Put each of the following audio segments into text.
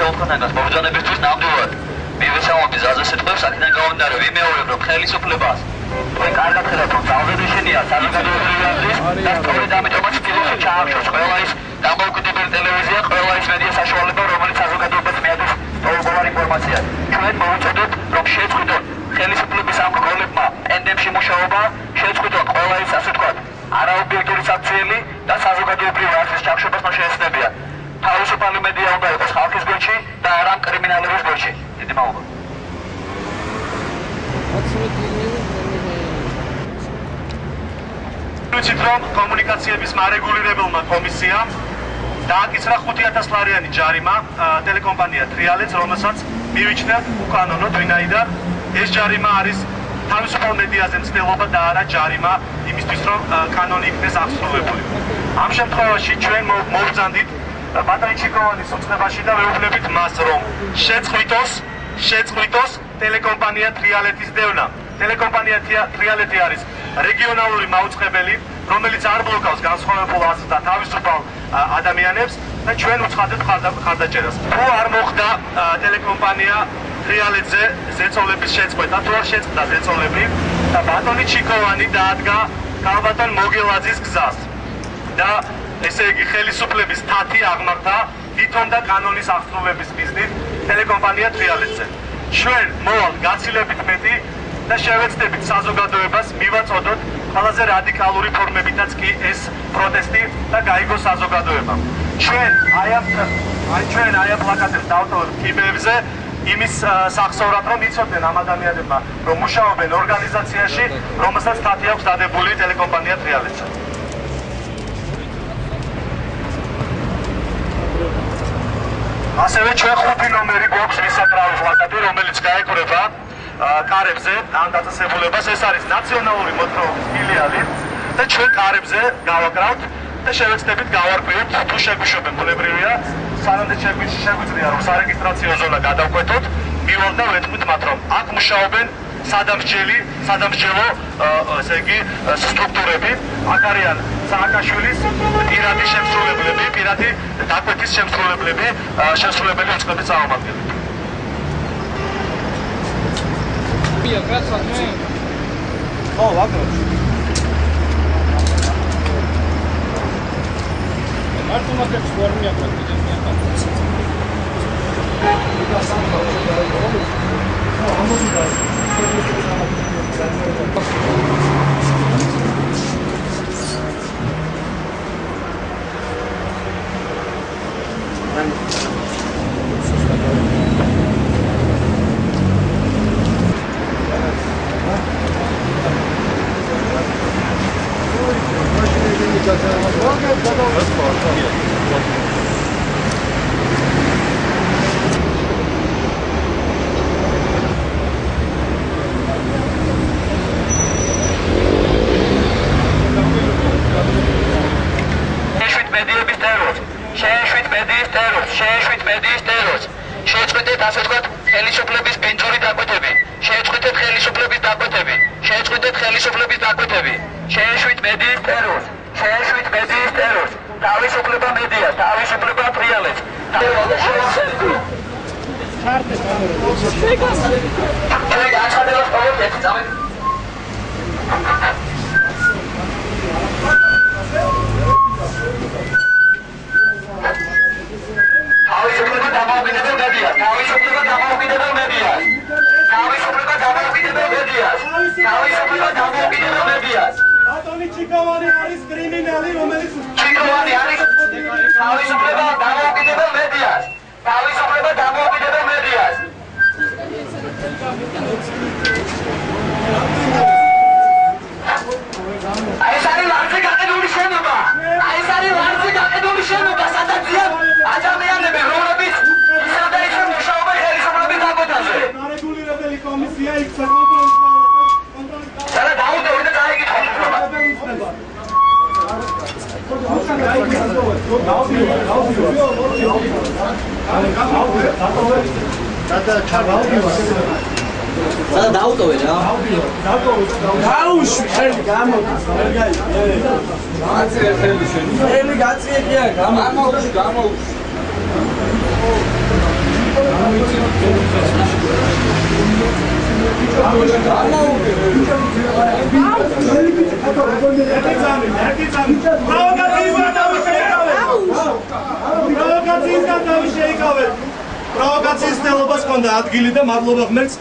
ხელმძღვანელს მობრძანებისთვის ნამდვილად მივეცამოდი ზაზე სიტყვებს, აქედან გამომდინარე ვიმეორებ, რომ ხელისუფლებას თქვენ კარგად ხედავთ, რომ ძალზედიშენია საზოგადოებრივი აზრის და სწორედ ამიტომაც ვცდილობთ ჩაახშოს ყველა ის დამოუკიდებელი ტელევიზია, ყველა ის მედია საშუალება, რომელიც საზოგადოებას მიადის ყოველგვარ ინფორმაციას. ჩვენ მოვუწოდოთ, რომ შეწყვიტონ ხელისუფლების ამ რგოლებმა ტენდემში მუშაობა, შეწყვიტონ ყველა ის, ასე ვთქვათ, არაობიექტური საქციელი და საზოგადოებრივი აზრის ჩახშობას შეეცდებიან. თავისუფალი მედია უნდა იყოს ხალხის გვერდში და არა კრიმინალების გვერდში. დიდი მადლობა. ვიცით, რომ კომუნიკაციების მარეგულირებელმა კომისიამ დააკისრა 5,000 ლარიანი ჯარიმა ტელეკომპანია Trialets, რომელსაც მივიჩნევთ უკანონოდ, ვინაიდან ეს ჯარიმა არის თავისუფალ მედიაზე მცდელობა და არა ჯარიმა იმისთვის, რომ კანონი იქნეს აღსრულებული. ამ შემთხვევაში ჩვენ მოვბრძანდით ბატონი ჩიკოვანის უწყებაში და ვეუბნებით მას, რომ შეწყვიტოს ტელეკომპანია Trialets-ის დევნა. ტელეკომპანია Trialets არის რეგიონალური მაუწყებელი, რომელიც არ ბლოკავს განსხვავებულ აზრს და თავისუფალ ადამიანებს და ჩვენ უცხადეთ ხარდაჭერას. თუ არ მოხდა ტელეკომპანია Trialets-ზე ზეწოლების შეწყვეტა, თუ არ შეწყვეტა ზეწოლები და ბატონი ჩიკოვანი დაადგა ქალბატონ მოგელაძის გზას და ესე იგი ხელისუფლების თათი აღმართა თვითონ და კანონის აღსრულების მიზნით ტელეკომპანია Trialets-ზე. ჩვენ მოვალ გაცილებით მეტი და შევეცდებით საზოგადოებას მივაწოდოთ ყველაზე რადიკალური ფორმებითაც კი ეს პროტესტი და გაიგოს საზოგადოებამ. ჩვენ აი ამ პლაკატებს დავტოვებთ კიბეებზე იმის სახსოვრად, რომ იცოდნენ ამ ადამიანებმა, რომ მუშაობენ ორგანიზაციაში, რომელსაც თათი აქვს დადებული ტელეკომპანია Trialets-ზე. ასევე ჩვენ 5 ნომერი გვაქვს მისაკრავი პლაკატი, რომელიც გაეკვრება კარებზე ამ დაწესებულებას. ეს არის ნაციონალური მოძრაობის ფილიალი და ჩვენ კარებზე გავაკრავთ და შევეცდებით გავარკვიოთ, თუ შეგვიშობენ ბუნებრივია, სანამდე შეგვიძლია რომ სარეგისტრაციო ზონა გადავკვეთოთ, მივალ და ვეთქვით მათ, რომ აქ მუშაობენ სადამსჯელო ესე იგი სტრუქტურები, აქ არიან სააკაშვილის პირადი შემსრულებლები, პირადი დაკვეთის შემსრულებელი უწყების წარმომადგენლები. Oh, vamos. Marco no te forma შეეწყვეტეთ ასე ვთქვათ ხელისუფლების ბინძური დაკვეთები, შეეწყვეტეთ ხელისუფლების დაკვეთები, შეეწყვეტეთ ხელისუფლების დაკვეთები, შეეშვით მედიის ტერორს, შეეშვით მედიის ტერორს, თავისუფლება მედია, თავისუფლება Trialets. ბატონი ჩიკოვანი არის კრიმინალი, რომელიც ჩიკოვანი არის თავისუფლება დამოუკიდებელ მედიას. თავისუფლება დამოუკიდებელ მედიას. აი ეს არის ლარზე გაყიდული შენობა. აი ეს არის ლარზე გაყიდული შენობა, სადაც ზიან ადამიანები, რომლებიც ისევ და ისევ მუშაობენ ხელისუფლების დაკვეთაზე. მარეგულირებელი კომისია იქცა კონტროლის სადა დაუდევი და წაიგითხო. სადა დაუტოვე რა. გაუშვი ხელი გამოდის. გაწიე ხელი შენ. ხელი გაწიე კი არა, გამოდის. გამოუშვი. პროვოკაციის ნელობას ჰქონდა ადგილი და მადლობა ღმერთს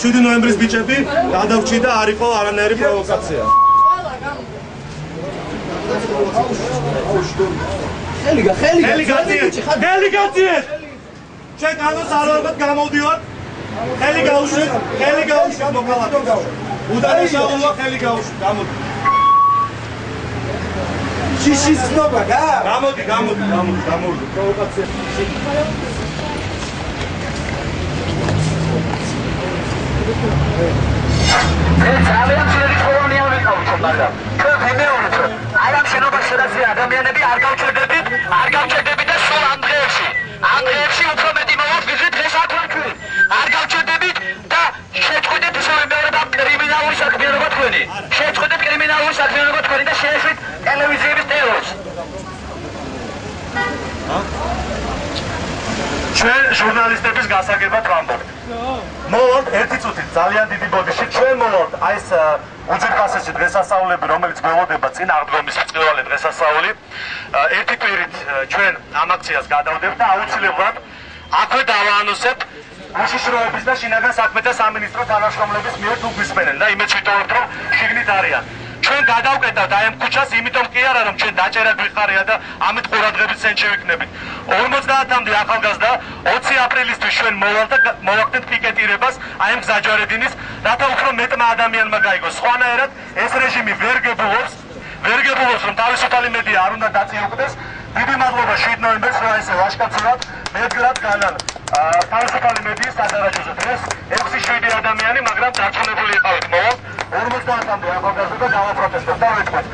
7 ნოემბრის ბიჭები გადავრჩი და არ იყო არანაირი პროვოკაცია. ხელი გაციეთ. ჩვენ კანონს არ ვართ გამოვდივართ. ხელი გაუშვით მოქალაქეს. უდანაშაულო ხელი გაუშვით. გამოდი. შიშის ცნობა რა? გამოდი პროვოკაცია. ძალიან ძლიერი კოლონია ვიყავით, მაგრამ ჩვენ ვიმეორებთ, აი ამ შენობაში რაც ადამიანები არ გავჩერდებით და სულ ამ დღეებში უფრო მეტი მოვაქვს, ვიდრე დღეს აქ ვარ ჩვენ. არ გავჩერდებით და შეწყვეტეთ ისე ვიმეორებ ამ კრიმინალური საქმიანობა თქვენი. შეწყვეტეთ კრიმინალური საქმიანობა თქვენი და შეეშვით ტელევიზიების ტერორს. ჩვენ ჟურნალისტების გასაგებად ვამბობთ. მოვართ ერთი წუთით ძალიან დიდი ბოდიში ჩვენ მოვართ აი ეს უძირფასესი დღესასწაულები რომელიც გველოდება წინ აღდგომის პირველი დღესასწაული ერთი კვირით ჩვენ ამ აქციას გადავდებთ და აუცილებლად აქვე დავაანონსებთ უშიშროების და შინაგან საქმეთა სამინისტროს თანამშრომლების მიერ თუ გვისმენენ და იმედს ვიტოვებთ რომ შიგნით არიან ჩვენ გადავკეტავთ აი ამ ქუჩას იმიტომ კი არა რომ ჩვენ დაჭერად ვიყარია და ამით ყურადღებით წინ შევიქნებით 50-მდე ახალგაზრდა 20 აპრილისთვის ჩვენ მოვახდენთ პიკეტირებას აი ამ გზაჯვარედინის რათა უფრო მეტმა ადამიანმა გაიგოს სხვანაირად ეს რეჟიმი ვერ გებულობს რომ თავისუფალი მედია არ უნდა დაწიოდეს დიდი მადლობა 7 ნოემბერს რა ესე ვაშკაცურად მედღრად განან თავისუფალი მედიის სადარაჯოზე დღეს 6-7 ადამიანი მაგრამ დარწმუნებული იყავით მოვალ 50-მდე ახალგაზრდა და დავაპროტესტებთ და ვეთქვით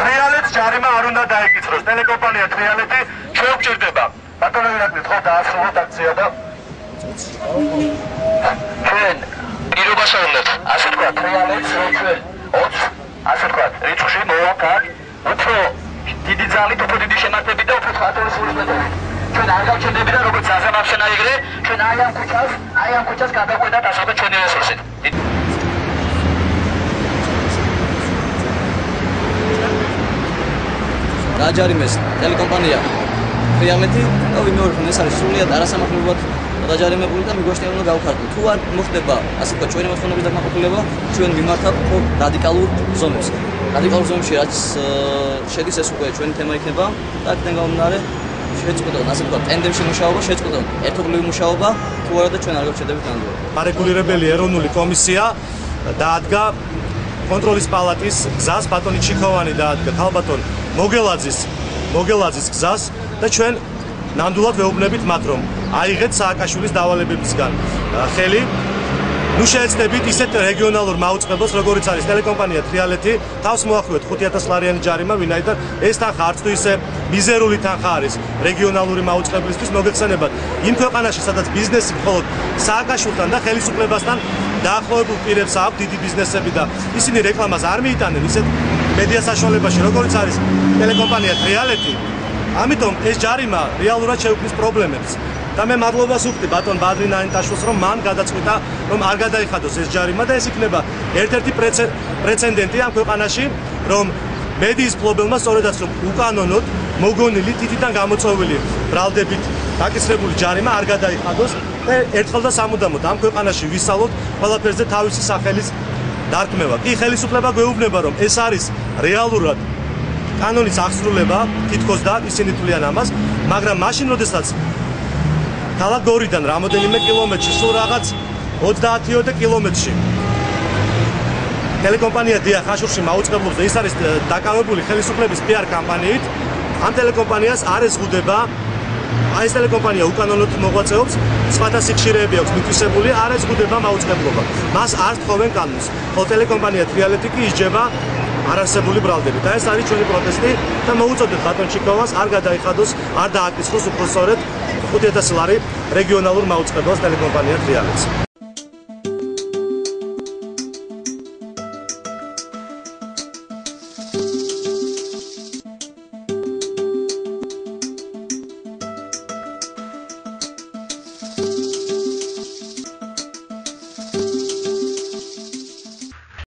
ტრიალეტს ჯარიმა არ უნდა დაეკიცროს ტელეკომპანია ტრიალეტი ჩვენ გვჭირდება ბატონო ირაკლი ხო დაასრულოთ აქცია და ჩვენ პირობასა უნდათ ასე თქვა ტრიალეტს რომ ჩვენ 20 ასე თქვა რიცხვში მოვაქარ უფრო დიდი ძალით უფრო დიდი შემართებით და უფრო ხათოლის სულისმეტებით ჩვენ არ გავჩერდებით და როგორც აზამავშენ აიგრე ჩვენ აი ამ ქუჩას გადავყვეტათ ასოთა ჩვენი რესურსით დააჯარიმეს ტელეკომპანია ტრიალეტი და ვიმეორებ ეს არის სრულიად არასამართლებად დაჯარიმებული და მიგვაშენია უნდა გავხარდოთ თუ არ მოხდება ასე ვთქვათ ჩვენი მოთხოვნების დაკმაყოფილება ჩვენ ვიმართავთ რადიკალურ ზონებს რადიკალურ ზონებში რაც შედის ეს უკვე ჩვენი თემა იქნება და აქედან გამომდინარე შეწყვეტონ ასე ვთქვათ ტენდემში მუშაობა შეწყვეტონ ერთობლივი მუშაობა თუ არა და ჩვენ არ გავჩერდებით ნამდვილად არეგულირებელი ეროვნული კომისია დაადგა კონტროლის პალატის გზას ბატონი ჩიქოვანი დაადგა ქალბატონ მოგელაძის გზას და ჩვენ ნამდვილად ვეუბნებით მათ რომ აიღეთ სააკაშვილის დავალებებისგან ხელი ნუ შეეცდებით ისეთ რეგიონალურ მაუწყებელს როგორიც არის ტელეკომპანია ტრიალეტი თავს მოახდეთ 5000 ლარიანი ჯარიმა ვინაიდან ეს თანხა არც თუ ისე მიზერული თანხა არის რეგიონალური მაუწყებლისთვის მოგეხსენებათ იმ ქვეყანაში სადაც ბიზნესი მხოლოდ სააკაშვილთან და ხელისუფლებასთან დაახლოებულ პირებს აქვს დიდი ბიზნესები და ისინი რეკლამას არ მიიტანენ ისეთ მედია საშუალებაში როგორიც არის ტელეკომპანია ტრიალეტი ამიტომ ეს ჯარიმა რეალურად შეუქმნის პრობლემებს და მე მადლობას ვუხდი ბატონ ბადრი ნაინტაშვილს რომ მან გადაწყვიტა რომ არ გადაიხადოს ეს ჯარიმა და ეს იქნება ერთ-ერთი პრეცედენტი ამ ქვეყანაში რომ მედიის ფლობელმა სწორედაც რომ უკანონოდ მოგონილი თითიდან გამოწვეული ბრალდებით დაკისრებული ჯარიმა არ გადაიხადოს და ერთხელ და სამუდამოდ ამ ქვეყანაში ვისალოთ ყველაფერზე თავისი სახელის დარქმევა კი ხელისუფლება გვეუბნება რომ ეს არის რეალურად კანონის აღსრულება თითქოს და ისინი თვლიან ამას მაგრამ მაშინ როდესაც ქალაქ გორიდან რამოდენიმე კილომეტრში სულ რაღაც 30-ოდე კილომეტრში ტელეკომპანია დია ხაშურში მაუწყებლობს და ის არის დაკავებული ხელისუფლების PR კამპანიით ამ ტელეკომპანიას არ ეზღუდება ეს ტელეკომპანია უკანონოდ მოღვაწეობს სხვათა სიხშირეები აქვს მითვისებული არ ეზღუდება მაუწყებლობა მას არ თხოვენ კანონს ხოლო ტელეკომპანია ტრიალეტი კი ისჯება არარსებული ბრალდებით და ეს არის ჩვენი პროტესტი და მოუწოდეთ ბატონ ჩიქოვანს არ გადაიხადოს არ დააკისროს უფრო სწორედ 5000 ლარი რეგიონალურ მაუწყებელს ტელეკომპანია ტრიალეტს